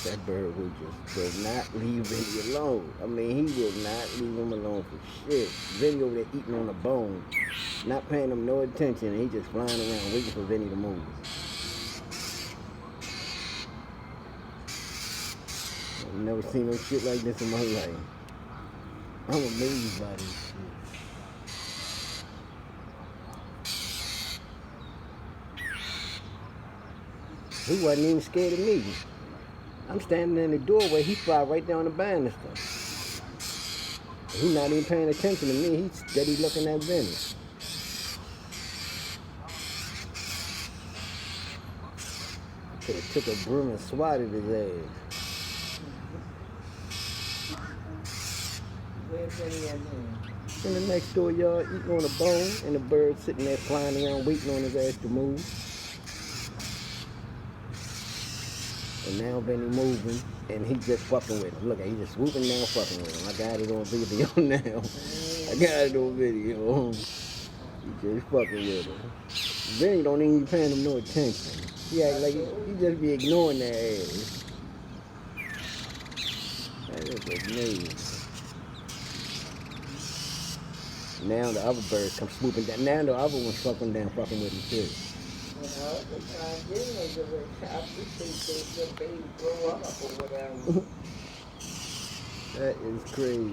That bird will not leave Vinnie alone. I mean, he will not leave him alone for shit. Vinnie over there eating on the bone, not paying him no attention, and he just flying around waiting for Vinnie to move. I've never seen no shit like this in my life. I'm amazed by this shit. He wasn't even scared of me. I'm standing in the doorway, he fly right down the banister. He's not even paying attention to me, he's steady looking at Vinnie. Could have took a broom and swatted his ass. Where's Vinnie at now? In the next door yard, eating on a bone, and the bird sitting there flying around waiting on his ass to move. And now Vinnie moving, and he just fucking with him. Look, he just swooping down fucking with him. I got it on video now. I got it on video. He just fucking with him. Vinnie don't even be paying him no attention. He act like he just be ignoring that ass. That is amazing. Now the other birds come swooping down. Now the other one's fucking down, fucking with him too. You know, they trying to get me to the top. They your baby grow up or whatever. That is crazy.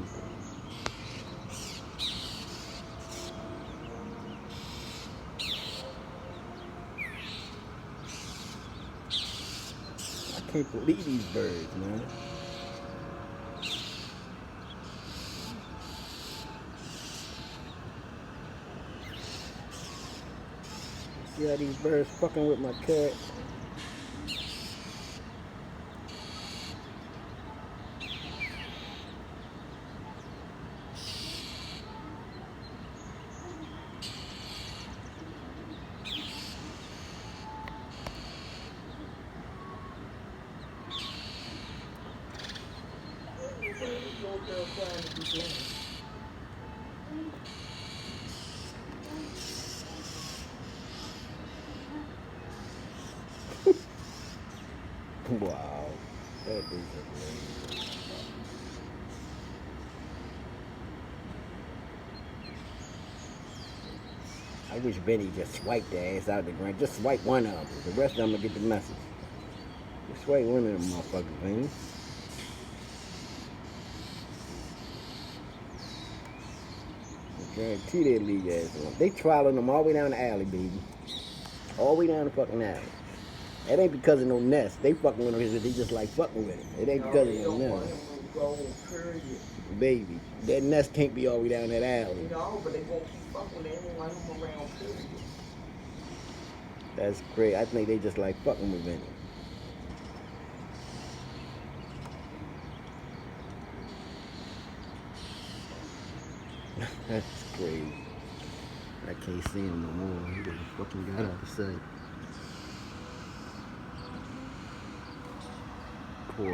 I can't believe these birds, man. See how these birds fucking with my cat? Wow, that is amazing. I wish Vinnie just swiped their ass out of the ground. Just swipe one of them. The rest of them will get the message. Just swipe one of them motherfuckers, Vinnie. I guarantee they leave your ass alone. They trialing them all the way down the alley, baby. All the way down the fucking alley. It ain't because of no nest. They fucking with him because they just like fucking with him. It ain't because of no nest. Baby, that nest can't be all the way down that alley. You know, but they won't keep fucking with him. They want him around, period. That's great. I think they just like fucking with Vinnie. That's crazy. I can't see him no more. He done fucking got out of sight. Poor